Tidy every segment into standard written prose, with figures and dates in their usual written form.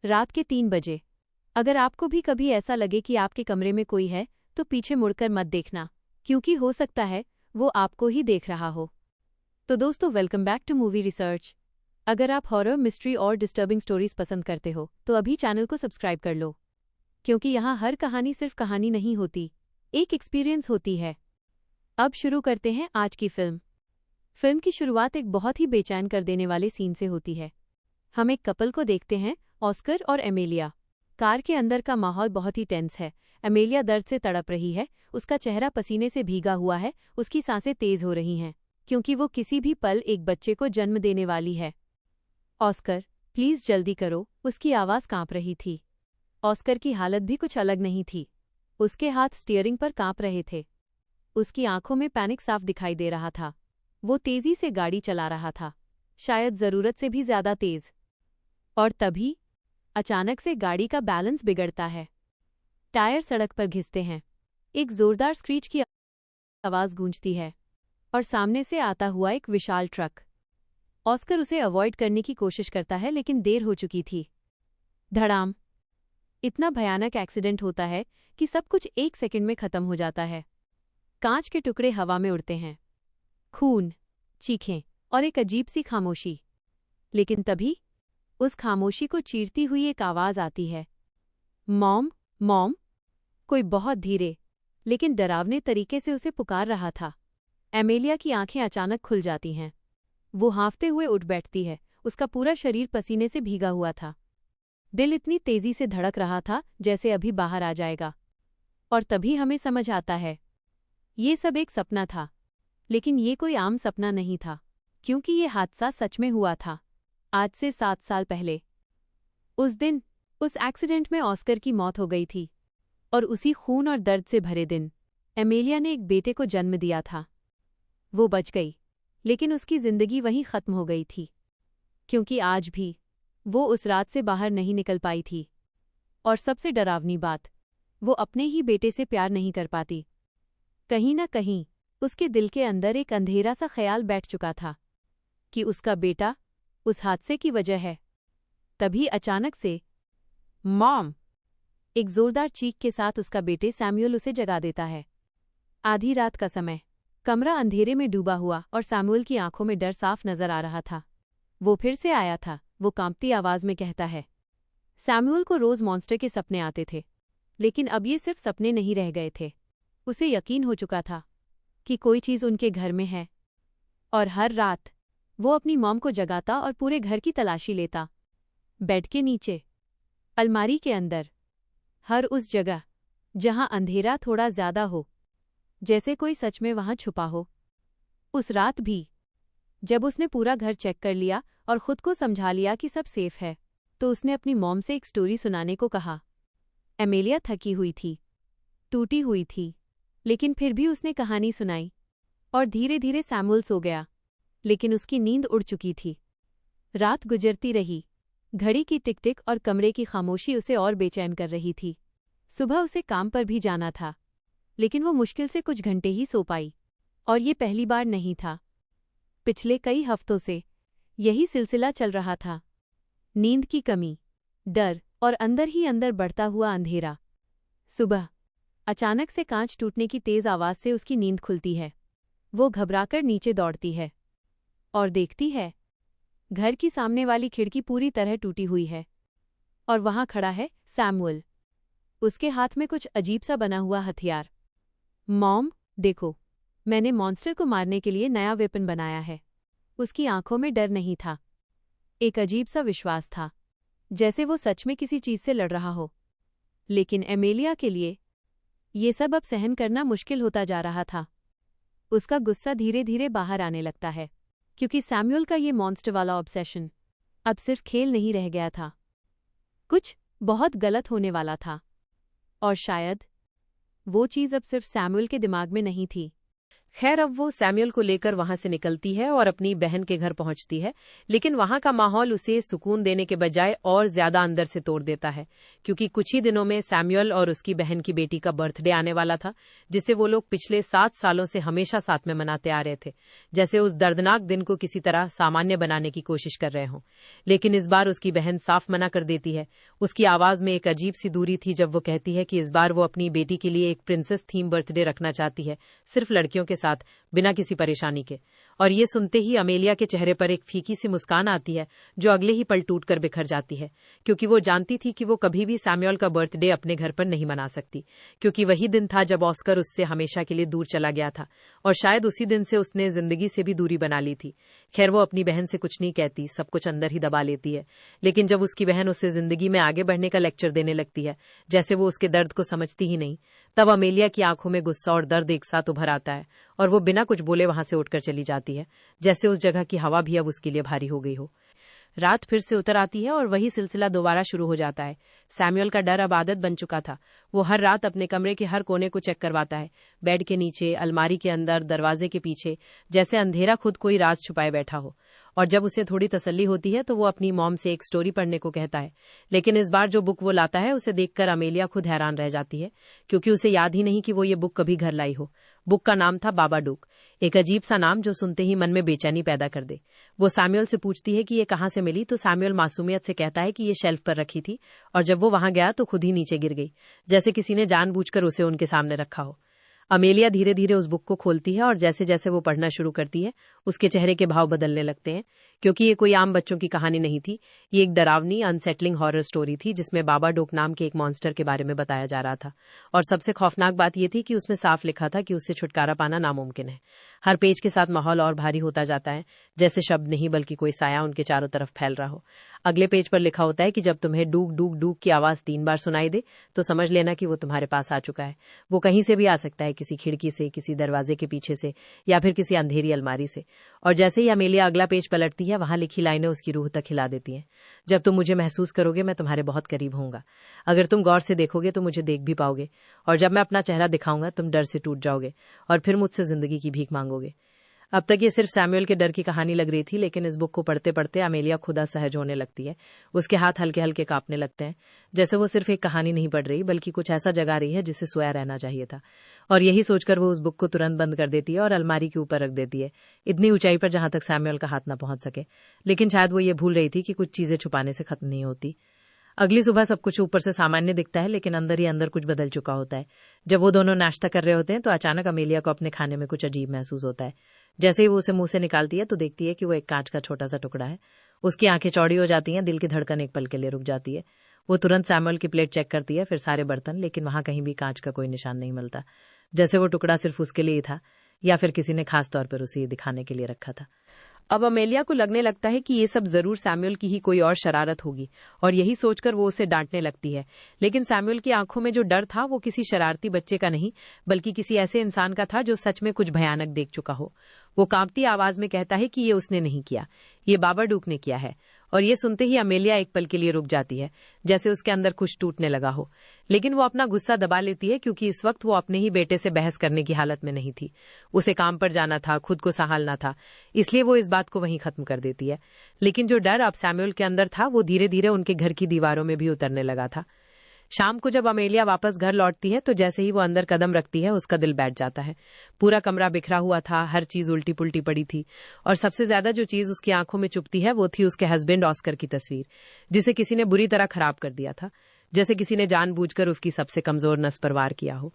रात के 3 बजे। अगर आपको भी कभी ऐसा लगे कि आपके कमरे में कोई है, तो पीछे मुड़कर मत देखना, क्योंकि हो सकता है वो आपको ही देख रहा हो। तो दोस्तों, welcome back to movie research. अगर आप हॉरर, मिस्ट्री और डिस्टर्बिंग स्टोरीज पसंद करते हो, तो अभी चैनल को सब्सक्राइब कर लो, क्योंकि यहाँ हर कहानी सिर्फ कहानी नहीं होती, एक एक्सपीरियंस होती है। अब शुरू करते हैं आज की फिल्म। फिल्म की शुरुआत एक बहुत ही बेचैन कर देने वाले सीन से होती है। हम एक कपल को देखते हैं, ऑस्कर और एमेलिया। कार के अंदर का माहौल बहुत ही टेंस है। एमेलिया दर्द से तड़प रही है, उसका चेहरा पसीने से भीगा हुआ है, उसकी सांसें तेज हो रही हैं, क्योंकि वो किसी भी पल एक बच्चे को जन्म देने वाली है। ऑस्कर, प्लीज जल्दी करो, उसकी आवाज़ कांप रही थी। ऑस्कर की हालत भी कुछ अलग नहीं थी। उसके हाथ स्टीयरिंग पर कांप रहे थे। उसकी आंखों में पैनिक साफ दिखाई दे रहा था। वो तेजी से गाड़ी चला रहा था, शायद जरूरत से भी ज्यादा तेज। और तभी अचानक से गाड़ी का बैलेंस बिगड़ता है। टायर सड़क पर घिसते हैं, एक जोरदार स्क्रीच की आवाज गूंजती है, और सामने से आता हुआ एक विशाल ट्रक। ऑस्कर उसे अवॉइड करने की कोशिश करता है, लेकिन देर हो चुकी थी। धड़ाम! इतना भयानक एक्सीडेंट होता है कि सब कुछ एक सेकंड में खत्म हो जाता है। कांच के टुकड़े हवा में उड़ते हैं, खून, चीखें और एक अजीब सी खामोशी। लेकिन तभी उस खामोशी को चीरती हुई एक आवाज आती है, मॉम, मॉम। कोई बहुत धीरे लेकिन डरावने तरीके से उसे पुकार रहा था। एमेलिया की आंखें अचानक खुल जाती हैं। वो हाँफते हुए उठ बैठती है, उसका पूरा शरीर पसीने से भीगा हुआ था। दिल इतनी तेजी से धड़क रहा था जैसे अभी बाहर आ जाएगा। और तभी हमें समझ आता है, ये सब एक सपना था। लेकिन ये कोई आम सपना नहीं था, क्योंकि ये हादसा सच में हुआ था, आज से 7 साल पहले। उस दिन, उस एक्सीडेंट में ऑस्कर की मौत हो गई थी, और उसी खून और दर्द से भरे दिन एमेलिया ने एक बेटे को जन्म दिया था। वो बच गई, लेकिन उसकी जिंदगी वहीं खत्म हो गई थी, क्योंकि आज भी वो उस रात से बाहर नहीं निकल पाई थी। और सबसे डरावनी बात, वो अपने ही बेटे से प्यार नहीं कर पाती। कहीं ना कहीं उसके दिल के अंदर एक अंधेरा सा ख्याल बैठ चुका था कि उसका बेटा उस हादसे की वजह है। तभी अचानक से मॉम! एक जोरदार चीख के साथ उसका बेटे सैमुअल उसे जगा देता है। आधी रात का समय, कमरा अंधेरे में डूबा हुआ, और सैमुअल की आंखों में डर साफ नजर आ रहा था। वो फिर से आया था, वो कांपती आवाज में कहता है। सैमुअल को रोज मॉन्स्टर के सपने आते थे, लेकिन अब ये सिर्फ सपने नहीं रह गए थे। उसे यकीन हो चुका था कि कोई चीज उनके घर में है। और हर रात वो अपनी मॉम को जगाता और पूरे घर की तलाशी लेता, बेड के नीचे, अलमारी के अंदर, हर उस जगह जहां अंधेरा थोड़ा ज्यादा हो, जैसे कोई सच में वहां छुपा हो। उस रात भी जब उसने पूरा घर चेक कर लिया और खुद को समझा लिया कि सब सेफ है, तो उसने अपनी मॉम से एक स्टोरी सुनाने को कहा। एमेलिया थकी हुई थी, टूटी हुई थी, लेकिन फिर भी उसने कहानी सुनाई। और धीरे धीरे सैमुअल सो गया, लेकिन उसकी नींद उड़ चुकी थी। रात गुजरती रही, घड़ी की टिक टिक और कमरे की खामोशी उसे और बेचैन कर रही थी। सुबह उसे काम पर भी जाना था, लेकिन वो मुश्किल से कुछ घंटे ही सो पाई। और ये पहली बार नहीं था, पिछले कई हफ्तों से यही सिलसिला चल रहा था। नींद की कमी, डर और अंदर ही अंदर बढ़ता हुआ अंधेरा। सुबह अचानक से कांच टूटने की तेज आवाज से उसकी नींद खुलती है। वो घबराकर नीचे दौड़ती है और देखती है, घर की सामने वाली खिड़की पूरी तरह टूटी हुई है, और वहां खड़ा है सैमुअल, उसके हाथ में कुछ अजीब सा बना हुआ हथियार। मॉम, देखो, मैंने मॉन्स्टर को मारने के लिए नया वेपन बनाया है। उसकी आंखों में डर नहीं था, एक अजीब सा विश्वास था, जैसे वो सच में किसी चीज से लड़ रहा हो। लेकिन एमेलिया के लिए ये सब अब सहन करना मुश्किल होता जा रहा था। उसका गुस्सा धीरे धीरे बाहर आने लगता है, क्योंकि सैमुअल का ये मॉन्स्टर वाला ऑब्सेशन अब सिर्फ खेल नहीं रह गया था, कुछ बहुत गलत होने वाला था। और शायद वो चीज अब सिर्फ सैमुअल के दिमाग में नहीं थी, खैर अब वो सैमुअल को लेकर वहां से निकलती है और अपनी बहन के घर पहुंचती है, लेकिन वहां का माहौल उसे सुकून देने के बजाय और ज्यादा अंदर से तोड़ देता है, क्योंकि कुछ ही दिनों में सैमुअल और उसकी बहन की बेटी का बर्थडे आने वाला था, जिसे वो लोग पिछले 7 सालों से हमेशा साथ में मनाते आ रहे थे, जैसे उस दर्दनाक दिन को किसी तरह सामान्य बनाने की कोशिश कर रहे हों। लेकिन इस बार उसकी बहन साफ मना कर देती है। उसकी आवाज में एक अजीब सी दूरी थी जब वो कहती है कि इस बार वो अपनी बेटी के लिए एक प्रिंसेस थीम बर्थडे रखना चाहती है, सिर्फ लड़कियों के साथ, बिना किसी परेशानी के। और ये सुनते ही अमेलिया के चेहरे पर एक फीकी सी मुस्कान आती है, जो अगले ही पल टूट कर बिखर जाती है, क्योंकि वो जानती थी कि वो कभी भी सैमुअल का बर्थडे अपने घर पर नहीं मना सकती, क्योंकि वही दिन था जब ऑस्कर उससे हमेशा के लिए दूर चला गया था, और शायद उसी दिन से उसने जिंदगी से भी दूरी बना ली थी। खैर वो अपनी बहन से कुछ नहीं कहती, सब कुछ अंदर ही दबा लेती है। लेकिन जब उसकी बहन उसे जिंदगी में आगे बढ़ने का लेक्चर देने लगती है, जैसे वो उसके दर्द को समझती ही नहीं, तब अमेलिया की आंखों में गुस्सा और दर्द एक साथ उभर आता है, और वो बिना कुछ बोले वहां से उठकर चली जाती है, जैसे उस जगह की हवा भी अब उसके लिए भारी हो गई हो। रात फिर से उतर आती है और वही सिलसिला दोबारा शुरू हो जाता है। सैमुअल का डर अब आदत बन चुका था। वो हर रात अपने कमरे के हर कोने को चेक करवाता है, बेड के नीचे, अलमारी के अंदर, दरवाजे के पीछे, जैसे अंधेरा खुद कोई राज छुपाए बैठा हो। और जब उसे थोड़ी तसल्ली होती है तो वो अपनी मॉम से एक स्टोरी पढ़ने को कहता है। लेकिन इस बार जो बुक वो लाता है उसे देखकर अमेलिया खुद हैरान रह जाती है, क्योंकि उसे याद ही नहीं कि वो ये बुक कभी घर लाई हो। बुक का नाम था बाबाडूक, एक अजीब सा नाम जो सुनते ही मन में बेचैनी पैदा कर दे। वो सैमुअल से पूछती है कि ये कहाँ से मिली, तो सैमुअल मासूमियत से कहता है कि ये शेल्फ पर रखी थी, और जब वो वहां गया तो खुद ही नीचे गिर गई, जैसे किसी ने जानबूझकर उसे उनके सामने रखा हो। अमेलिया धीरे धीरे उस बुक को खोलती है और जैसे जैसे वो पढ़ना शुरू करती है उसके चेहरे के भाव बदलने लगते हैं, क्योंकि ये कोई आम बच्चों की कहानी नहीं थी। ये एक डरावनी, अनसेटलिंग हॉरर स्टोरी थी जिसमें बाबाडोक नाम के एक मॉन्स्टर के बारे में बताया जा रहा था। और सबसे खौफनाक बात यह थी कि उसमें साफ लिखा था कि उससे छुटकारा पाना नामुमकिन है। हर पेज के साथ माहौल और भारी होता जाता है, जैसे शब्द नहीं बल्कि कोई साया उनके चारों तरफ फैल रहा हो। अगले पेज पर लिखा होता है कि जब तुम्हें डूक डूक डूक की आवाज 3 बार सुनाई दे तो समझ लेना कि वो तुम्हारे पास आ चुका है। वो कहीं से भी आ सकता है, किसी खिड़की से, किसी दरवाजे के पीछे से, या फिर किसी अंधेरी अलमारी से। और जैसे ही अमेलिया अगला पेज पलटती है, वहां लिखी लाइनें उसकी रूह तक हिला देती हैं। जब तुम मुझे महसूस करोगे मैं तुम्हारे बहुत करीब होऊंगा। अगर तुम गौर से देखोगे तो मुझे देख भी पाओगे, और जब मैं अपना चेहरा दिखाऊंगा तुम डर से टूट जाओगे और फिर मुझसे जिंदगी की भीख मांगोगे। अब तक ये सिर्फ सैमुअल के डर की कहानी लग रही थी, लेकिन इस बुक को पढ़ते पढ़ते अमेलिया खुदा सहज होने लगती है। उसके हाथ हल्के हल्के कांपने लगते हैं, जैसे वो सिर्फ एक कहानी नहीं पढ़ रही बल्कि कुछ ऐसा जगा रही है जिसे सोया रहना चाहिए था। और यही सोचकर वो उस बुक को तुरंत बंद कर देती है और अलमारी के ऊपर रख देती है, इतनी ऊंचाई पर जहां तक सैमुअल का हाथ न पहुंच सके। लेकिन शायद वो ये भूल रही थी कि कुछ चीजें छुपाने से खत्म नहीं होती। अगली सुबह सब कुछ ऊपर से सामान्य दिखता है, लेकिन अंदर ही अंदर कुछ बदल चुका होता है। जब वो दोनों नाश्ता कर रहे होते हैं तो अचानक अमेलिया को अपने खाने में कुछ अजीब महसूस होता है। जैसे ही वो उसे मुंह से निकालती है तो देखती है कि वो एक कांच का छोटा सा टुकड़ा है। उसकी आंखें चौड़ी हो जाती हैं, दिल की धड़कन एक पल के लिए रुक जाती है। वो तुरंत सैमुअल की प्लेट चेक करती है, फिर सारे बर्तन, लेकिन वहां कहीं भी कांच का कोई निशान नहीं मिलता, जैसे वो टुकड़ा सिर्फ उसके लिए ही था या फिर किसी ने खास तौर पर उसे दिखाने के लिए रखा था। अब अमेलिया को लगने लगता है कि ये सब जरूर सैमुअल की ही कोई और शरारत होगी, और यही सोचकर वो उसे डांटने लगती है। लेकिन सैमुअल की आंखों में जो डर था वो किसी शरारती बच्चे का नहीं, बल्कि किसी ऐसे इंसान का था जो सच में कुछ भयानक देख चुका हो। वो कांपती आवाज में कहता है कि ये उसने नहीं किया, ये बाबाडूक ने किया है। और ये सुनते ही अमेलिया एक पल के लिए रुक जाती है, जैसे उसके अंदर कुछ टूटने लगा हो। लेकिन वो अपना गुस्सा दबा लेती है, क्योंकि इस वक्त वो अपने ही बेटे से बहस करने की हालत में नहीं थी। उसे काम पर जाना था, खुद को संभालना था, इसलिए वो इस बात को वहीं खत्म कर देती है। लेकिन जो डर अब सैमुअल के अंदर था वो धीरे धीरे उनके घर की दीवारों में भी उतरने लगा था। शाम को जब अमेलिया वापस घर लौटती है तो जैसे ही वो अंदर कदम रखती है उसका दिल बैठ जाता है। पूरा कमरा बिखरा हुआ था, हर चीज उल्टी पुल्टी पड़ी थी, और सबसे ज्यादा जो चीज उसकी आंखों में चुभती है वो थी उसके हस्बैंड ऑस्कर की तस्वीर, जिसे किसी ने बुरी तरह खराब कर दिया था, जैसे किसी ने जानबूझकर उसकी सबसे कमजोर नस पर वार किया हो।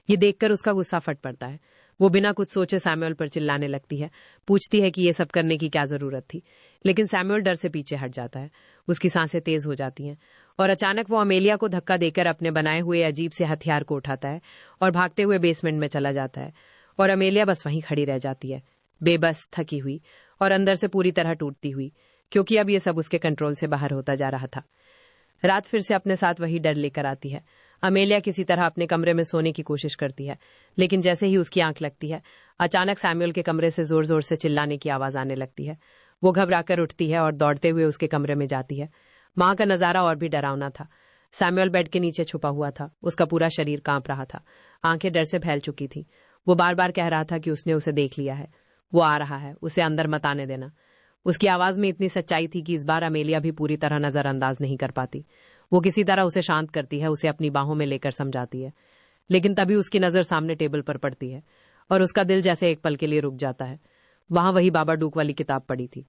ये देखकर उसका गुस्सा फट पड़ता है। वो बिना कुछ सोचे सैमुअल पर चिल्लाने लगती है, पूछती है कि ये सब करने की क्या जरूरत थी। लेकिन सैमुअल डर से पीछे हट जाता है, उसकी सांसें तेज हो जाती हैं, और अचानक वो अमेलिया को धक्का देकर अपने बनाए हुए अजीब से हथियार को उठाता है और भागते हुए बेसमेंट में चला जाता है। और अमेलिया बस वहीं खड़ी रह जाती है, बेबस, थकी हुई और अंदर से पूरी तरह टूटती हुई, क्योंकि अब ये सब उसके कंट्रोल से बाहर होता जा रहा था। रात फिर से अपने साथ वही डर लेकर आती है। अमेलिया किसी तरह अपने कमरे में सोने की कोशिश करती है, लेकिन जैसे ही उसकी आंख लगती है अचानक सैमुअल के कमरे से जोर जोर से चिल्लाने की आवाज आने लगती है। वो घबराकर उठती है और दौड़ते हुए उसके कमरे में जाती है। मां का नजारा और भी डरावना था। सैमुअल बेड के नीचे छुपा हुआ था, उसका पूरा शरीर कांप रहा था, आंखें डर से फैल चुकी थी। वो बार बार कह रहा था कि उसने उसे देख लिया है, वो आ रहा है, उसे अंदर मत आने देना। उसकी आवाज में इतनी सच्चाई थी कि इस बार अमेलिया भी पूरी तरह नजरअंदाज नहीं कर पाती। वो किसी तरह उसे शांत करती है, उसे अपनी बाहों में लेकर समझाती है, लेकिन तभी उसकी नजर सामने टेबल पर पड़ती है और उसका दिल जैसे एक पल के लिए रुक जाता है। वहां वही बाबाडूक वाली किताब पड़ी थी,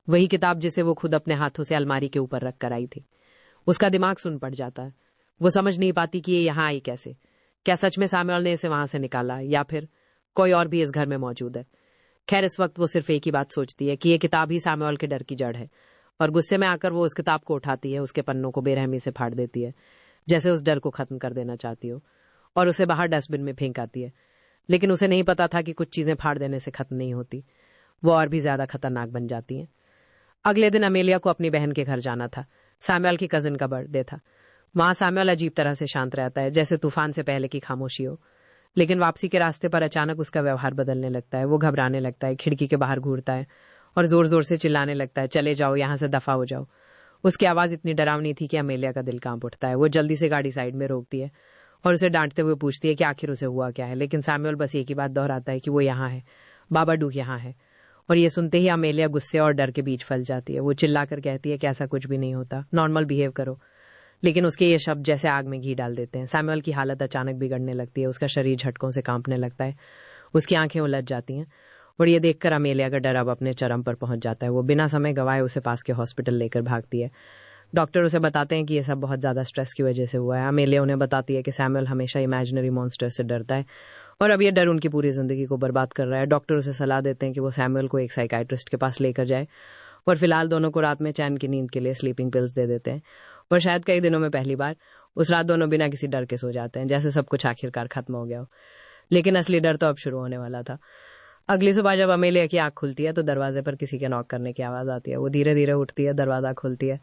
वही किताब जिसे वो खुद अपने हाथों से अलमारी के ऊपर रख कर आई थी। उसका दिमाग सुन पड़ जाता है। वो समझ नहीं पाती कि ये यहाँ आई कैसे। क्या सच में सैमुअल ने इसे वहां से निकाला, या फिर कोई और भी इस घर में मौजूद है। खैर, इस वक्त वो सिर्फ एक ही बात सोचती है कि ये किताब ही सैमुअल के डर की जड़ है, और गुस्से में आकर वो उस किताब को उठाती है, उसके पन्नों को बेरहमी से फाड़ देती है, जैसे उस डर को खत्म कर देना चाहती हो, और उसे बाहर डस्टबिन में फेंक आती है। लेकिन उसे नहीं पता था कि कुछ चीजें फाड़ देने से खत्म नहीं होती, वो और भी ज्यादा खतरनाक बन जाती हैं। अगले दिन अमेलिया को अपनी बहन के घर जाना था। सैमुअल की कजिन का बर्थडे था। वहां सैमुअल अजीब तरह से शांत रहता है, जैसे तूफान से पहले की खामोशी हो। लेकिन वापसी के रास्ते पर अचानक उसका व्यवहार बदलने लगता है। वो घबराने लगता है, खिड़की के बाहर घूरता है और जोर जोर से चिल्लाने लगता है, चले जाओ, यहां से दफा हो जाओ। उसकी आवाज इतनी डरावनी थी कि अमेलिया का दिल कांप उठता है। वो जल्दी से गाड़ी साइड में रोकती है और उसे डांटते हुए पूछती है कि आखिर उसे हुआ क्या है। लेकिन सैमुअल बस एक ही बात दोहराता है कि वो यहाँ है, बाबाडूक यहाँ है। और ये सुनते ही अमेलिया गुस्से और डर के बीच फंस जाती है। वो चिल्लाकर कहती है कि ऐसा कुछ भी नहीं होता, नॉर्मल बिहेव करो। लेकिन उसके ये शब्द जैसे आग में घी डाल देते हैं। सैमुअल की हालत अचानक बिगड़ने लगती है, उसका शरीर झटकों से कांपने लगता है, उसकी आंखें उलझ जाती हैं। और ये देखकर अमेलिया का डर अब अपने चरम पर पहुंच जाता है। वो बिना समय गंवाए उसे पास के हॉस्पिटल लेकर भागती है। डॉक्टर उसे बताते हैं कि ये सब बहुत ज्यादा स्ट्रेस की वजह से हुआ है। अमेलिया उन्हें बताती है कि सैमुअल हमेशा इमेजिनरी मॉन्स्टर से डरता है और अब ये डर उनकी पूरी जिंदगी को बर्बाद कर रहा है। डॉक्टर उसे सलाह देते हैं कि वो सैमुअल को एक साइकाइट्रिस्ट के पास लेकर जाए, और फिलहाल दोनों को रात में चैन की नींद के लिए स्लीपिंग पिल्स दे देते हैं। और शायद कई दिनों में पहली बार उस रात दोनों बिना किसी डर के सो जाते हैं, जैसे सब कुछ आखिरकार खत्म हो गया हो। लेकिन असली डर तो अब शुरू होने वाला था। अगली सुबह जब अमेलिया की आंख खुलती है तो दरवाजे पर किसी के नॉक करने की आवाज आती है। वो धीरे धीरे उठती है, दरवाजा खोलती है,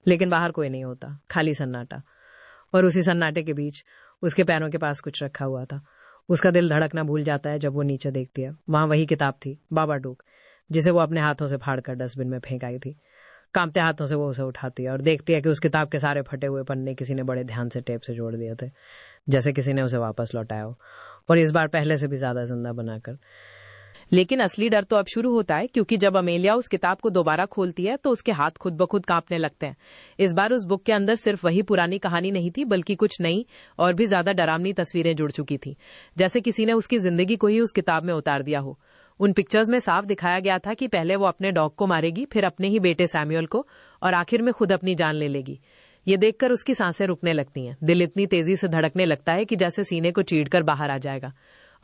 लेकिन बाहर कोई नहीं होता, खाली सन्नाटा। और उसी सन्नाटे के बीच उसके पैरों के पास कुछ रखा हुआ था। उसका दिल धड़कना भूल जाता है जब वो नीचे देखती है। वहां वही किताब थी, बाबाडूक, जिसे वो अपने हाथों से फाड़कर डस्टबिन में फेंक आई थी। कांपते हाथों से वो उसे उठाती है और देखती है कि उस किताब के सारे फटे हुए पन्ने किसी ने बड़े ध्यान से टेप से जोड़ दिए थे, जैसे किसी ने उसे वापस लौटाया हो, और इस बार पहले से भी ज्यादा जिंदा बनाकर। लेकिन असली डर तो अब शुरू होता है, क्योंकि जब अमेलिया उस किताब को दोबारा खोलती है तो उसके हाथ खुद ब खुद कांपने लगते हैं। इस बार उस बुक के अंदर सिर्फ वही पुरानी कहानी नहीं थी, बल्कि कुछ नई और भी ज्यादा डरावनी तस्वीरें जुड़ चुकी थी, जैसे किसी ने उसकी जिंदगी को ही उस किताब में उतार दिया हो। उन पिक्चर्स में साफ दिखाया गया था कि पहले वो अपने डॉग को मारेगी, फिर अपने ही बेटे सैमुअल को, और आखिर में खुद अपनी जान ले लेगी। ये देखकर उसकी सांसें रुकने लगती हैं, दिल इतनी तेजी से धड़कने लगता है कि जैसे सीने को चीरकर बाहर आ जाएगा।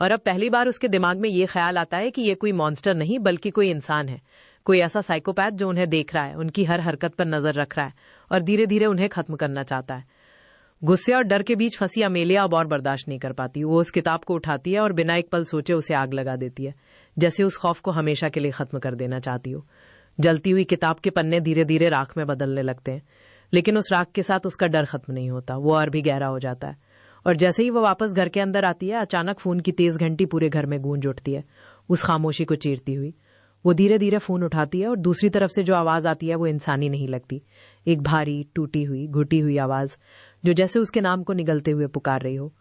और अब पहली बार उसके दिमाग में ये ख्याल आता है कि ये कोई मॉन्स्टर नहीं बल्कि कोई इंसान है, कोई ऐसा साइकोपैथ जो उन्हें देख रहा है, उनकी हर हरकत पर नजर रख रहा है और धीरे धीरे उन्हें खत्म करना चाहता है। गुस्से और डर के बीच फंसी अमेलिया अब और बर्दाश्त नहीं कर पाती। वो उस किताब को उठाती है और बिना एक पल सोचे उसे आग लगा देती है, जैसे उस खौफ को हमेशा के लिए खत्म कर देना चाहती हो। जलती हुई किताब के पन्ने धीरे धीरे राख में बदलने लगते हैं, लेकिन उस राख के साथ उसका डर खत्म नहीं होता, वो और भी गहरा हो जाता है। और जैसे ही वो वापस घर के अंदर आती है, अचानक फोन की तेज घंटी पूरे घर में गूंज उठती है, उस खामोशी को चीरती हुई। वो धीरे धीरे फोन उठाती है और दूसरी तरफ से जो आवाज आती है वो इंसानी नहीं लगती, एक भारी, टूटी हुई, घुटी हुई आवाज जो जैसे उसके नाम को निगलते हुए पुकार रही हो।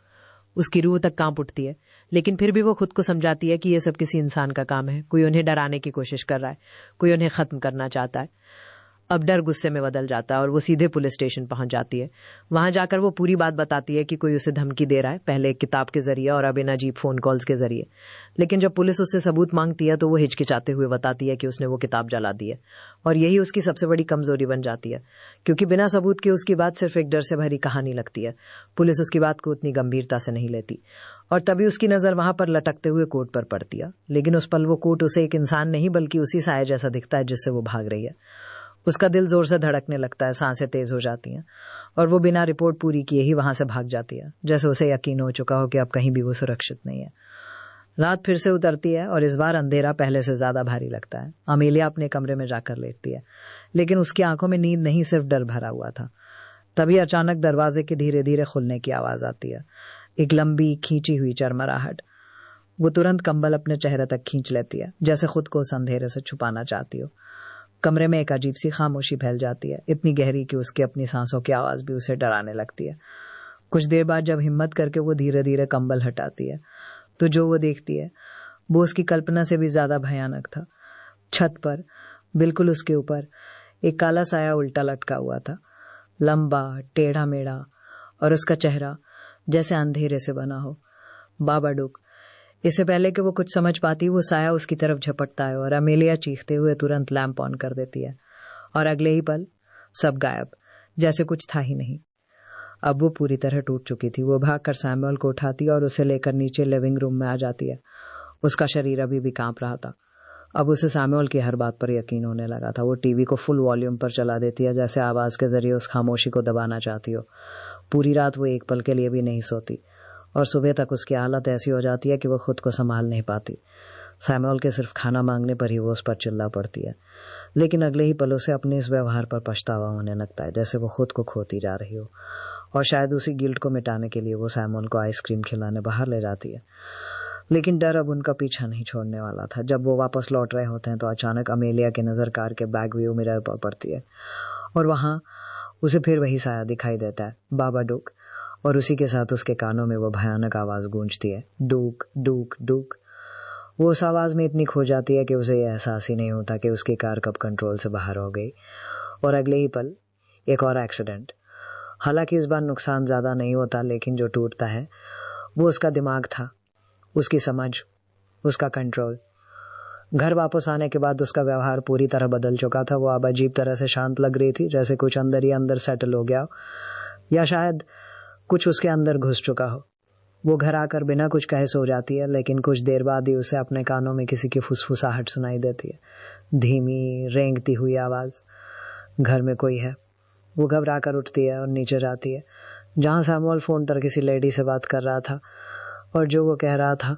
उसकी रूह तक कांप उठती है, लेकिन फिर भी वो खुद को समझाती है कि ये सब किसी इंसान का काम है, कोई उन्हें डराने की कोशिश कर रहा है, कोई उन्हें खत्म करना चाहता है। अब डर गुस्से में बदल जाता है और वो सीधे पुलिस स्टेशन पहुंच जाती है। वहां जाकर वो पूरी बात बताती है कि कोई उसे धमकी दे रहा है, पहले एक किताब के जरिए और अब इन अजीब फोन कॉल्स के जरिए। लेकिन जब पुलिस उससे सबूत मांगती है तो वो हिचकिचाते हुए बताती है कि उसने वो किताब जला दी है, और यही उसकी सबसे बड़ी कमजोरी बन जाती है, क्योंकि बिना सबूत के उसकी बात सिर्फ एक डर से भरी कहानी लगती है। पुलिस उसकी बात को उतनी गंभीरता से नहीं लेती, और तभी उसकी नजर वहां पर लटकते हुए कोट पर पड़ती है। लेकिन उस पल वो कोट उसे एक इंसान नहीं बल्कि उसी साया जैसा दिखता है जिससे वो भाग रही है। उसका दिल जोर से धड़कने लगता है, सांसें तेज हो जाती हैं, और वो बिना रिपोर्ट पूरी किए ही वहां से भाग जाती है, जैसे उसे यकीन हो चुका हो कि अब कहीं भी वो सुरक्षित नहीं है। रात फिर से उतरती है और इस बार अंधेरा पहले से ज्यादा भारी लगता है। अमेलिया अपने कमरे में जाकर लेटती है, लेकिन उसकी आंखों में नींद नहीं, सिर्फ डर भरा हुआ था। तभी अचानक दरवाजे के धीरे धीरे खुलने की आवाज आती है, एक लंबी खींची हुई चरमराहट। वो तुरंत कंबल अपने चेहरे तक खींच लेती है, जैसे खुद को उस अंधेरे से छुपाना चाहती हो। कमरे में एक अजीब सी खामोशी फैल जाती है, इतनी गहरी कि उसकी अपनी सांसों की आवाज भी उसे डराने लगती है। कुछ देर बाद जब हिम्मत करके वो धीरे धीरे कंबल हटाती है तो जो वो देखती है वो उसकी कल्पना से भी ज्यादा भयानक था। छत पर बिल्कुल उसके ऊपर एक काला साया उल्टा लटका हुआ था, लंबा टेढ़ा मेढ़ा, और उसका चेहरा जैसे अंधेरे से बना हो। बाबाडुक। इससे पहले कि वो कुछ समझ पाती, वो साया उसकी तरफ झपटता है और अमेलिया चीखते हुए तुरंत लैंप ऑन कर देती है, और अगले ही पल सब गायब, जैसे कुछ था ही नहीं। अब वो पूरी तरह टूट चुकी थी। वो भागकर सैमुअल को उठाती और उसे लेकर नीचे लिविंग रूम में आ जाती है। उसका शरीर अभी भी कांप रहा था। अब उसे सैमुअल की हर बात पर यकीन होने लगा था। वो टीवी को फुल वॉल्यूम पर चला देती है, जैसे आवाज के जरिए उस खामोशी को दबाना चाहती हो। पूरी रात वो एक पल के लिए भी नहीं सोती, और सुबह तक उसकी हालत ऐसी हो जाती है कि वो खुद को संभाल नहीं पाती। सैमुअल के सिर्फ खाना मांगने पर ही वो उस पर चिल्ला पड़ती है, लेकिन अगले ही पल उसे अपने इस व्यवहार पर पछतावा होने लगता है, जैसे वो खुद को खोती जा रही हो। और शायद उसी गिल्ट को मिटाने के लिए वो सैमुअल को आइसक्रीम खिलाने बाहर ले जाती है। लेकिन डर अब उनका पीछा नहीं छोड़ने वाला था। जब वो वापस लौट रहे होते हैं तो अचानक अमेलिया की नज़र कार के बैक व्यू मिरर पर पड़ती है, और वहाँ उसे फिर वही साया दिखाई देता है, बाबाडुक, और उसी के साथ उसके कानों में वो भयानक आवाज़ गूंजती है, डूक डूक डूक। वो उस आवाज़ में इतनी खो जाती है कि उसे यह एहसास ही नहीं होता कि उसकी कार कब कंट्रोल से बाहर हो गई। और अगले ही पल एक और एक्सीडेंट। हालांकि इस बार नुकसान ज़्यादा नहीं होता, लेकिन जो टूटता है वो उसका दिमाग था, उसकी समझ, उसका कंट्रोल। घर वापस आने के बाद उसका व्यवहार पूरी तरह बदल चुका था। वो अब अजीब तरह से शांत लग रही थी, जैसे कुछ अंदर ही अंदर सेटल हो गया हो, या शायद कुछ उसके अंदर घुस चुका हो। वो घर आकर बिना कुछ कहे सो जाती है, लेकिन कुछ देर बाद ही उसे अपने कानों में किसी की फुसफुसाहट सुनाई देती है, धीमी रेंगती हुई आवाज़। घर में कोई है। वो घबरा कर उठती है और नीचे जाती है, जहाँ सैमुअल फ़ोन पर किसी लेडी से बात कर रहा था, और जो वो कह रहा था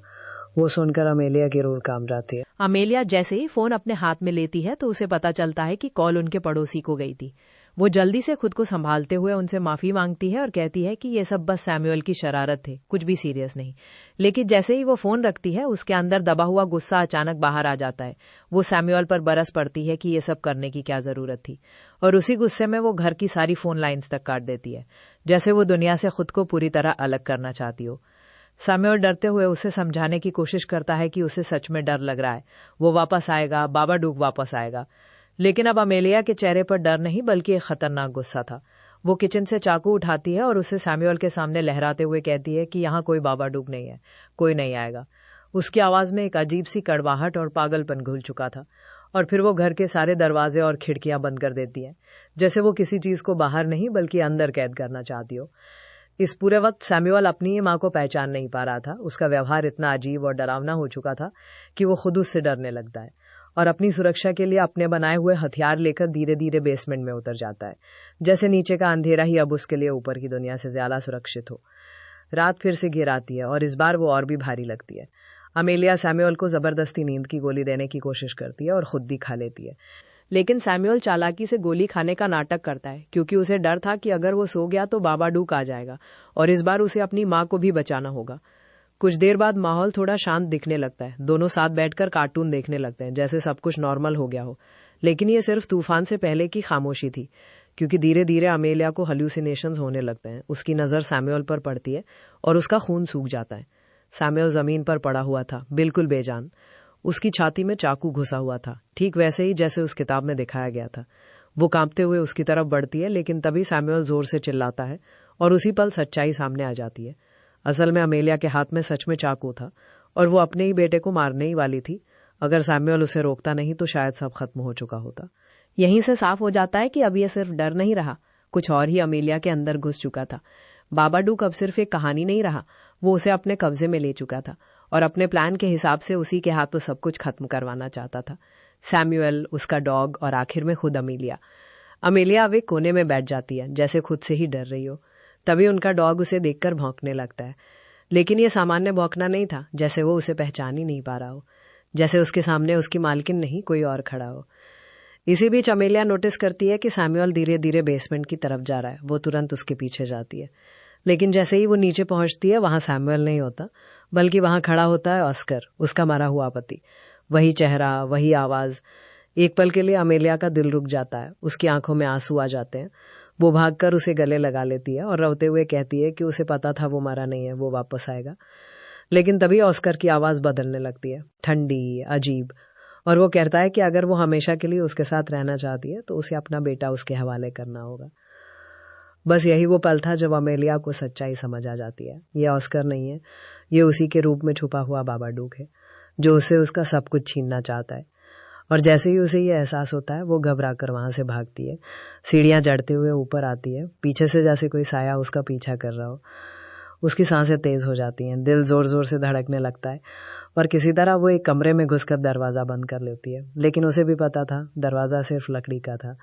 वो सुनकर अमेलिया की रूह कांप जाती है। अमेलिया जैसे ही फोन अपने हाथ में लेती है तो उसे पता चलता है कि कॉल उनके पड़ोसी को गई थी। वो जल्दी से खुद को संभालते हुए उनसे माफी मांगती है और कहती है कि ये सब बस सैमुअल की शरारत थे, कुछ भी सीरियस नहीं। लेकिन जैसे ही वो फोन रखती है, उसके अंदर दबा हुआ गुस्सा अचानक बाहर आ जाता है। वो सैमुअल पर बरस पड़ती है कि ये सब करने की क्या जरूरत थी, और उसी गुस्से में वो घर की सारी फोन लाइंस तक काट देती है, जैसे वो दुनिया से खुद को पूरी तरह अलग करना चाहती हो। सैमुअल डरते हुए उसे समझाने की कोशिश करता है कि उसे सच में डर लग रहा है, वो वापस आएगा, बाबाडुक वापस आएगा। लेकिन अब अमेलिया के चेहरे पर डर नहीं, बल्कि एक खतरनाक गुस्सा था। वो किचन से चाकू उठाती है और उसे सैमुअल के सामने लहराते हुए कहती है कि यहाँ कोई बाबाडुक नहीं है, कोई नहीं आएगा। उसकी आवाज़ में एक अजीब सी कड़वाहट और पागलपन घुल चुका था। और फिर वो घर के सारे दरवाजे और खिड़कियां बंद कर देती है, जैसे वो किसी चीज़ को बाहर नहीं बल्कि अंदर कैद करना चाहती हो। इस पूरे वक्त सैमुअल अपनी ही माँ को पहचान नहीं पा रहा था। उसका व्यवहार इतना अजीब और डरावना हो चुका था कि वो खुद उससे डरने लगता है, और अपनी सुरक्षा के लिए अपने बनाए हुए हथियार लेकर धीरे धीरे बेसमेंट में उतर जाता है, जैसे नीचे का अंधेरा ही अब उसके लिए ऊपर की दुनिया से ज्यादा सुरक्षित हो। रात फिर से घिर आती है, और इस बार वो और भी भारी लगती है। अमेलिया सैमुअल को जबरदस्ती नींद की गोली देने की कोशिश करती है और खुद भी खा लेती है, लेकिन सैमुअल चालाकी से गोली खाने का नाटक करता है, क्योंकि उसे डर था कि अगर वो सो गया तो बाबाडुक आ जाएगा, और इस बार उसे अपनी माँ को भी बचाना होगा। कुछ देर बाद माहौल थोड़ा शांत दिखने लगता है। दोनों साथ बैठकर कार्टून देखने लगते हैं, जैसे सब कुछ नॉर्मल हो गया हो। लेकिन ये सिर्फ तूफान से पहले की खामोशी थी, क्योंकि धीरे धीरे अमेलिया को हेल्यूसिनेशंस होने लगते हैं। उसकी नज़र सैमुअल पर पड़ती है और उसका खून सूख जाता है। सैमुअल जमीन पर पड़ा हुआ था, बिल्कुल बेजान। उसकी छाती में चाकू घुसा हुआ था, ठीक वैसे ही जैसे उस किताब में दिखाया गया था। वो कांपते हुए उसकी तरफ बढ़ती है, लेकिन तभी सैमुअल जोर से चिल्लाता है और उसी पल सच्चाई सामने आ जाती है। असल में अमेलिया के हाथ में सच में चाकू था, और वो अपने ही बेटे को मारने ही वाली थी। अगर सैमुअल उसे रोकता नहीं तो शायद सब खत्म हो चुका होता। यहीं से साफ हो जाता है कि अब यह सिर्फ डर नहीं रहा, कुछ और ही अमेलिया के अंदर घुस चुका था। बाबाडुक अब सिर्फ एक कहानी नहीं रहा, वो उसे अपने कब्जे में ले चुका था, और अपने प्लान के हिसाब से उसी के हाथों सब कुछ खत्म करवाना चाहता था। सैमुअल, उसका डॉग, और आखिर में खुद अमेलिया। अमेलिया अब एक कोने में बैठ जाती है, जैसे खुद से ही डर रही हो। तभी उनका डॉग उसे देखकर भौंकने लगता है, लेकिन ये सामान्य भौंकना नहीं था, जैसे वो उसे पहचान ही नहीं पा रहा हो, जैसे उसके सामने उसकी मालकिन नहीं कोई और खड़ा हो। इसी बीच अमेलिया नोटिस करती है कि सैमुअल धीरे धीरे बेसमेंट की तरफ जा रहा है। वो तुरंत उसके पीछे जाती है, लेकिन जैसे ही वो नीचे पहुंचती है, वहां सैमुअल नहीं होता, बल्कि वहां खड़ा होता है ऑस्कर, उसका मरा हुआ पति। वही चेहरा, वही आवाज। एक पल के लिए अमेलिया का दिल रुक जाता है, उसकी आंखों में आंसू आ जाते हैं। वो भागकर उसे गले लगा लेती है और रोते हुए कहती है कि उसे पता था वो मरा नहीं है, वो वापस आएगा। लेकिन तभी ऑस्कर की आवाज़ बदलने लगती है, ठंडी, अजीब, और वो कहता है कि अगर वो हमेशा के लिए उसके साथ रहना चाहती है तो उसे अपना बेटा उसके हवाले करना होगा। बस यही वो पल था जब अमेलिया को सच्चाई समझ आ जाती है। ये ऑस्कर नहीं है, ये उसी के रूप में छुपा हुआ बाबाडूक है जो उसे उसका सब कुछ छीनना चाहता है। और जैसे ही उसे ये एहसास होता है वो घबरा कर वहाँ से भागती है, सीढ़ियाँ चढ़ते हुए ऊपर आती है, पीछे से जैसे कोई साया उसका पीछा कर रहा हो। उसकी सांसें तेज़ हो जाती हैं, दिल ज़ोर ज़ोर से धड़कने लगता है और किसी तरह वो एक कमरे में घुसकर दरवाज़ा बंद कर लेती है। लेकिन उसे भी पता था दरवाज़ा सिर्फ लकड़ी का था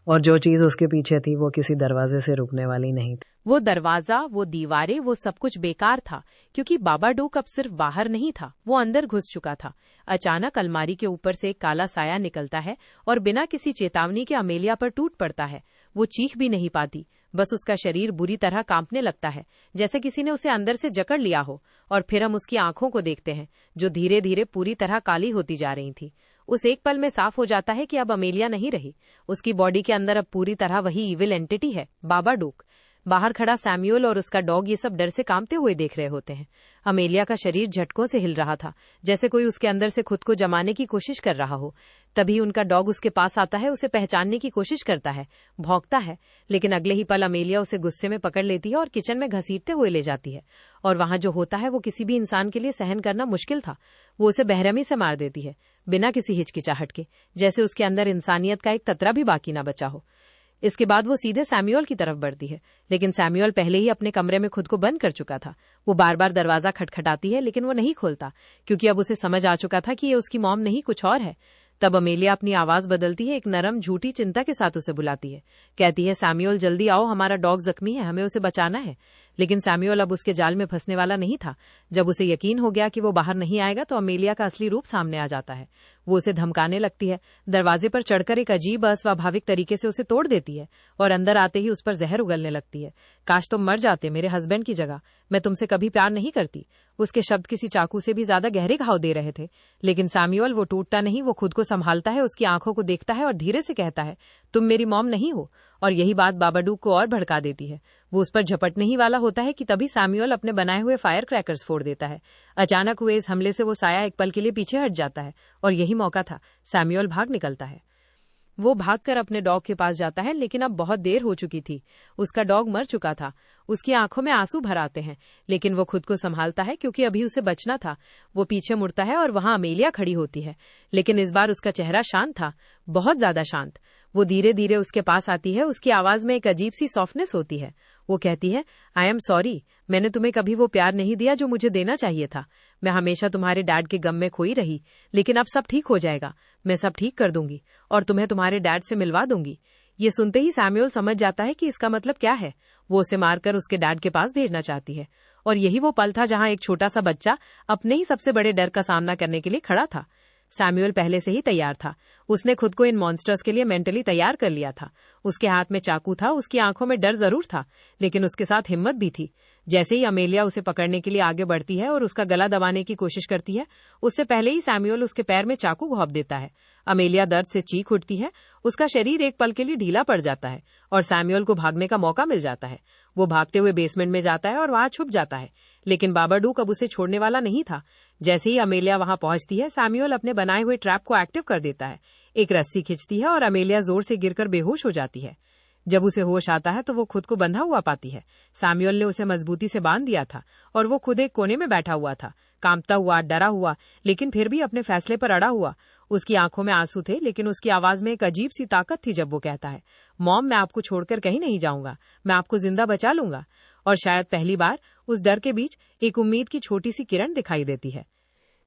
और जो चीज़ उसके पीछे थी वो किसी दरवाजे से रुकने वाली नहीं थी। वो दरवाजा, वो दीवारें, वो सब कुछ बेकार था, क्योंकि बाबाडूक अब सिर्फ बाहर नहीं था, वो अंदर घुस चुका था। अचानक अलमारी के ऊपर से एक काला साया निकलता है और बिना किसी चेतावनी के अमेलिया पर टूट पड़ता है। वो चीख भी नहीं पाती, बस उसका शरीर बुरी तरह कांपने लगता है, जैसे किसी ने उसे अंदर से जकड़ लिया हो। और फिर हम उसकी आंखों को देखते हैं, जो धीरे धीरे पूरी तरह काली होती जा रही थी। उस एक पल में साफ हो जाता है कि अब अमेलिया नहीं रही। उसकी बॉडी के अंदर अब पूरी तरह वही इविल एंटिटी है, बाबाडूक। बाहर खड़ा सैम्यूअल और उसका डॉग ये सब डर से कांपते हुए देख रहे होते हैं। अमेलिया का शरीर झटकों से हिल रहा था, जैसे कोई उसके अंदर से खुद को जमाने की कोशिश कर रहा हो। तभी उनका डॉग उसके पास आता है, उसे पहचानने की कोशिश करता है, भौंकता है, लेकिन अगले ही पल अमेलिया उसे गुस्से में पकड़ लेती है और किचन में घसीटते हुए ले जाती है। और वहां जो होता है वो किसी भी इंसान के लिए सहन करना मुश्किल था। वो उसे बेरहमी से मार देती है, बिना किसी हिचकिचाहट के, जैसे उसके अंदर इंसानियत का एक ततरा भी बाकी ना बचा हो। इसके बाद वो सीधे सैम्यूअल की तरफ बढ़ती है, लेकिन सैम्यूअल पहले ही अपने कमरे में खुद को बंद कर चुका था। वो बार बार दरवाजा खटखटाती है, लेकिन वो नहीं खोलता, क्योंकि अब उसे समझ आ चुका था कि ये उसकी मॉम नहीं, कुछ और है। तब अमेलिया अपनी आवाज बदलती है, एक नरम झूठी चिंता के साथ उसे बुलाती है। कहती है, सैम्यूअल जल्दी आओ, हमारा डॉग जख्मी है, हमें उसे बचाना है। लेकिन सैम्यूअल अब उसके जाल में फंसने वाला नहीं था। जब उसे यकीन हो गया कि वो बाहर नहीं आएगा तो अमेलिया का असली रूप सामने आ जाता है। वो उसे धमकाने लगती है, दरवाजे पर चढ़कर एक अजीब अस्वाभाविक तरीके से उसे तोड़ देती है और अंदर आते ही उस पर जहर उगलने लगती है। काश तुम मर जाते मेरे हस्बैंड की जगह, मैं तुमसे कभी प्यार नहीं करती। उसके शब्द किसी चाकू से भी ज्यादा गहरे घाव दे रहे थे। लेकिन सैम्यूअल वो टूटता नहीं, वो खुद को संभालता है, उसकी आंखों को देखता है और धीरे से कहता है, तुम मेरी मॉम नहीं हो। और यही बात बाबाडूक को और भड़का देती है। वो उस पर झपटने ही वाला होता है कि तभी सैम्यूअल अपने बनाए हुए फायर क्रैकर्स फोड़ देता है। अचानक हुए इस हमले से वो साया एक पल के लिए पीछे हट जाता है और यही मौका था। सैम्यूअल भाग निकलता है। वो भागकर अपने डॉग के पास जाता है, लेकिन अब बहुत देर हो चुकी थी। उसका डॉग मर चुका था। उसकी आंखों में आंसू भर आते हैं, लेकिन वो खुद को संभालता है, क्योंकि अभी उसे बचना था। वो पीछे मुड़ता है और वहां अमेलिया खड़ी होती है, लेकिन इस बार उसका चेहरा शांत था, बहुत ज्यादा शांत। वो धीरे धीरे उसके पास आती है, उसकी आवाज में एक अजीब सी सॉफ्टनेस होती है। वो कहती है, आई एम सॉरी, मैंने तुम्हें कभी वो प्यार नहीं दिया जो मुझे देना चाहिए था। मैं हमेशा तुम्हारे डैड के गम में खोई रही, लेकिन अब सब ठीक हो जाएगा। मैं सब ठीक कर दूंगी और तुम्हें तुम्हारे डैड से मिलवा दूंगी। ये सुनते ही सैम्यूअल समझ जाता है कि इसका मतलब क्या है। वो उसे मारकर उसके डैड के पास भेजना चाहती है। और यही वो पल था जहां एक छोटा सा बच्चा अपने ही सबसे बड़े डर का सामना करने के लिए खड़ा था। सैम्यूअल पहले से ही तैयार था। उसने खुद को इन मॉन्स्टर्स के लिए मेंटली तैयार कर लिया था। उसके हाथ में चाकू था, उसकी आंखों में डर जरूर था, लेकिन उसके साथ हिम्मत भी थी। जैसे ही अमेलिया उसे पकड़ने के लिए आगे बढ़ती है और उसका गला दबाने की कोशिश करती है, उससे पहले ही सैम्यूअल उसके पैर में चाकू घोंप देता है। अमेलिया दर्द से चीख उठती है, उसका शरीर एक पल के लिए ढीला पड़ जाता है और सैम्यूअल को भागने का मौका मिल जाता है। वो भागते हुए बेसमेंट में जाता है और वहां छुप जाता है, लेकिन बाबाडूक अब उसे छोड़ने वाला नहीं था। जैसे ही अमेलिया वहां पहुंचती है, सैम्यूअल अपने बनाए हुए ट्रैप को एक्टिव कर देता है। एक रस्सी खींचती है और अमेलिया जोर से गिरकर बेहोश हो जाती है। जब उसे होश आता है तो वो खुद को बंधा हुआ पाती है। सैम्यूअल ने उसे मजबूती से बांध दिया था और वो खुद एक कोने में बैठा हुआ था, कांपता हुआ, डरा हुआ, लेकिन फिर भी अपने फैसले पर अड़ा हुआ। उसकी आंखों में आंसू थे, लेकिन उसकी आवाज में एक अजीब सी ताकत थी जब वो कहता है, मॉम, मैं आपको छोड़कर कहीं नहीं जाऊंगा, मैं आपको जिंदा बचा लूंगा। और शायद पहली बार उस डर के बीच एक उम्मीद की छोटी सी किरण दिखाई देती है।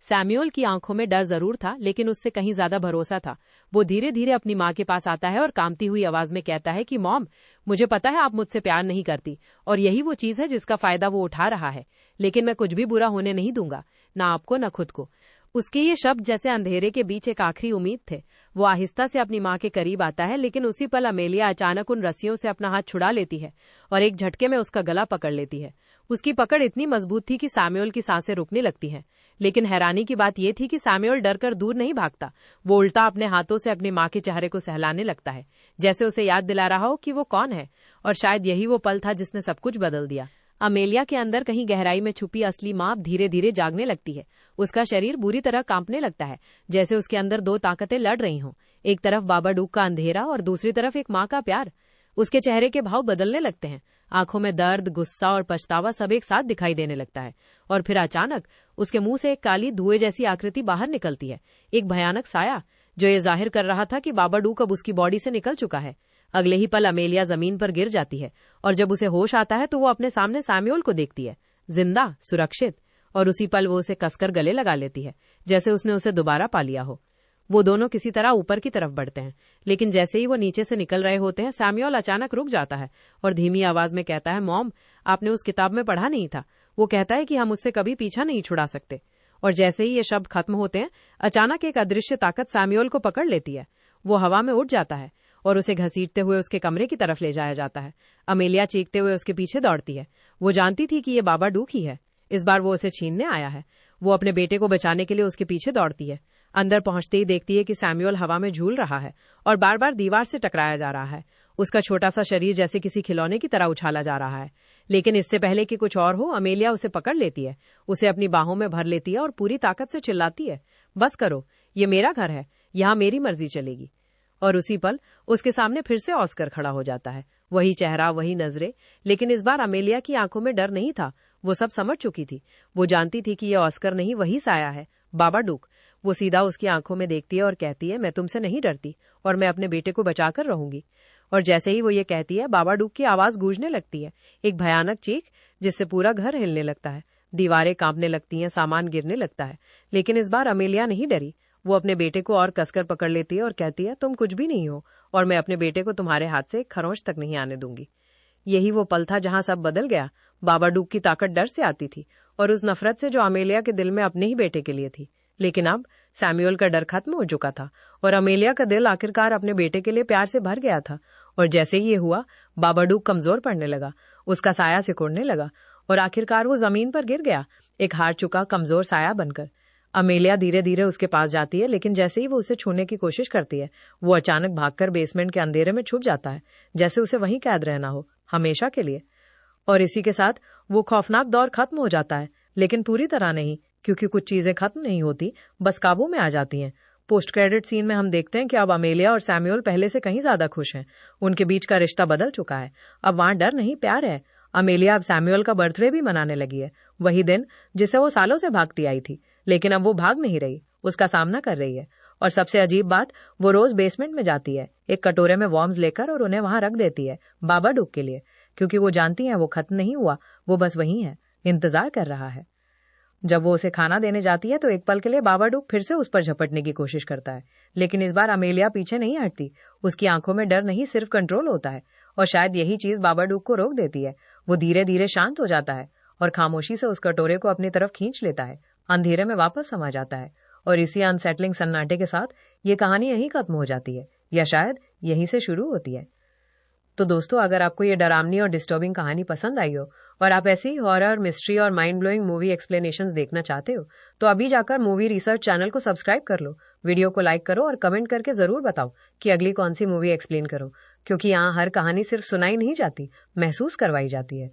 सैम्यूअल की आंखों में डर जरूर था, लेकिन उससे कहीं ज्यादा भरोसा था। वो धीरे धीरे अपनी माँ के पास आता है और कांपती हुई आवाज में कहता है कि मॉम, मुझे पता है आप मुझसे प्यार नहीं करती और यही वो चीज है जिसका फायदा वो उठा रहा है, लेकिन मैं कुछ भी बुरा होने नहीं दूंगा, ना आपको ना खुद को। उसके ये शब्द जैसे अंधेरे के बीच एक आखिरी उम्मीद थे। वो आहिस्ता से अपनी माँ के करीब आता है, लेकिन उसी पल अमेलिया अचानक उन रस्सियों से अपना हाथ छुड़ा लेती है और एक झटके में उसका गला पकड़ लेती है। उसकी पकड़ इतनी मजबूत थी कि सैम्यूअल की सांसें रुकने लगती हैं। लेकिन हैरानी की बात यह थी कि सैम्यूअल डरकर दूर नहीं भागता। वो उल्टा अपने हाथों से अपनी माँ के चेहरे को सहलाने लगता है, जैसे उसे याद दिला रहा हो कि वो कौन है। और शायद यही वो पल था जिसने सब कुछ बदल दिया। अमेलिया के अंदर कहीं गहराई में छुपी असली माँ धीरे धीरे जागने लगती है। उसका शरीर बुरी तरह कांपने लगता है, जैसे उसके अंदर दो ताकतें लड़ रही हों। एक तरफ बाबाडूक का अंधेरा और दूसरी तरफ एक माँ का प्यार। उसके चेहरे के भाव बदलने लगते हैं। आंखों में दर्द, गुस्सा और पछतावा सब एक साथ दिखाई देने लगता है। और फिर अचानक उसके मुंह से एक काली धुएं जैसी आकृति बाहर निकलती है, एक भयानक साया जो ये जाहिर कर रहा था कि बाबाडूक अब उसकी बॉडी से निकल चुका है। अगले ही पल अमेलिया जमीन पर गिर जाती है और जब उसे होश आता है तो वो अपने सामने सैमुअल को देखती है, जिंदा, सुरक्षित। और उसी पल वो उसे कसकर गले लगा लेती है, जैसे उसने उसे दोबारा पा लिया हो। वो दोनों किसी तरह ऊपर की तरफ बढ़ते हैं, लेकिन जैसे ही वो नीचे से निकल रहे होते हैं, सैमुअल अचानक रुक जाता है और धीमी आवाज में कहता है, मॉम, आपने उस किताब में पढ़ा नहीं था? वो कहता है कि हम उससे कभी पीछा नहीं छुड़ा सकते। और जैसे ही ये शब्द खत्म होते हैं, अचानक एक अदृश्य ताकत सैमुअल को पकड़ लेती है। वो हवा में उड़ जाता है और उसे घसीटते हुए उसके कमरे की तरफ ले जाया जाता है। अमेलिया चीखते हुए उसके पीछे दौड़ती है। वो जानती थी कि ये बाबाडूक ही है। इस बार वो उसे छीनने आया है। वो अपने बेटे को बचाने के लिए उसके पीछे दौड़ती है। अंदर पहुंचते ही देखती है कि सैमुअल हवा में झूल रहा है और बार बार दीवार से टकराया जा रहा है। उसका छोटा सा शरीर जैसे किसी खिलौने की तरह उछाला जा रहा है। लेकिन इससे पहले कि कुछ और हो, अमेलिया उसे पकड़ लेती है, उसे अपनी बाहों में भर लेती है और पूरी ताकत से चिल्लाती है, बस करो, ये मेरा घर है, यहाँ मेरी मर्जी चलेगी। और उसी पल उसके सामने फिर से ऑस्कर खड़ा हो जाता है। वही चेहरा, वही नजरें, लेकिन इस बार अमेलिया की आंखों में डर नहीं था। वो सब समझ चुकी थी। वो जानती थी कि ये ऑस्कर नहीं, वही साया है, बाबाडूक। वो सीधा उसकी आंखों में देखती है और कहती है, मैं तुमसे नहीं डरती और मैं अपने बेटे को बचाकर रहूंगी। और जैसे ही वो ये कहती है, बाबाडूक की आवाज गूंजने लगती है, एक भयानक चीख जिससे पूरा घर हिलने लगता है। दीवारें कांपने लगती हैं, सामान गिरने लगता है। लेकिन इस बार अमेलिया नहीं डरी। वो अपने बेटे को और कसकर पकड़ लेती है और कहती है, तुम कुछ भी नहीं हो और मैं अपने बेटे को तुम्हारे हाथ से एक खरोंच तक नहीं आने दूंगी। यही वो पल था जहां सब बदल गया। बाबाडूक की ताकत डर से आती थी और उस नफरत से जो अमेलिया के दिल में अपने ही बेटे के लिए थी। लेकिन अब सैमुअल का डर खत्म हो चुका था और अमेलिया का दिल आखिरकार अपने बेटे के लिए प्यार से भर गया था। और जैसे ही ये हुआ, बाबाडूक कमजोर पड़ने लगा, उसका साया सिकुड़ने लगा और आखिरकार वो जमीन पर गिर गया, एक हार चुका कमजोर साया बनकर। अमेलिया धीरे धीरे उसके पास जाती है, लेकिन जैसे ही वो उसे छूने की कोशिश करती है, वो अचानक भागकर बेसमेंट के अंधेरे में छुप जाता है, जैसे उसे वहीं कैद रहना हो, हमेशा के लिए। और इसी के साथ वो खौफनाक दौर खत्म हो जाता है, लेकिन पूरी तरह नहीं, क्योंकि कुछ चीजें खत्म नहीं होती, बस काबू में आ जाती हैं। पोस्ट क्रेडिट सीन में हम देखते हैं कि अब अमेलिया और सैमुअल पहले से कहीं ज्यादा खुश हैं। उनके बीच का रिश्ता बदल चुका है। अब वहां डर नहीं, प्यार है। अमेलिया अब सैमुअल का बर्थडे भी मनाने लगी है, वही दिन जिसे वो सालों से भागती आई थी। लेकिन अब वो भाग नहीं रही, उसका सामना कर रही है। और सबसे अजीब बात, वो रोज बेसमेंट में जाती है, एक कटोरे में वॉर्म्स लेकर, और उन्हें वहां रख देती है, बाबाडूक के लिए, क्योंकि वो जानती है वो खत्म नहीं हुआ, वो बस वही है, इंतजार कर रहा है। जब वो उसे खाना देने जाती है तो एक पल के लिए बाबाडूक फिर से उस पर झपटने की कोशिश करता है, लेकिन इस बार अमेलिया पीछे नहीं हटती। उसकी आंखों में डर नहीं, सिर्फ कंट्रोल होता है। और शायद यही चीज बाबाडूक को रोक देती है। वो धीरे धीरे शांत हो जाता है और खामोशी से उस कटोरे को अपनी तरफ खींच लेता है, अंधेरे में वापस समा जाता है। और इसी अनसेटलिंग सन्नाटे के साथ ये कहानी यहीं खत्म हो जाती है, या शायद यहीं से शुरू होती है। तो दोस्तों, अगर आपको ये डरावनी और डिस्टर्बिंग कहानी पसंद आई हो और आप ऐसी हॉरर, मिस्ट्री और माइंड ब्लोइंग मूवी एक्सप्लेनेशंस देखना चाहते हो, तो अभी जाकर मूवी रिसर्च चैनल को सब्सक्राइब कर लो, वीडियो को लाइक करो और कमेंट करके जरूर बताओ कि अगली कौन सी मूवी एक्सप्लेन करो, क्योंकि यहाँ हर कहानी सिर्फ सुनाई नहीं जाती, महसूस करवाई जाती है।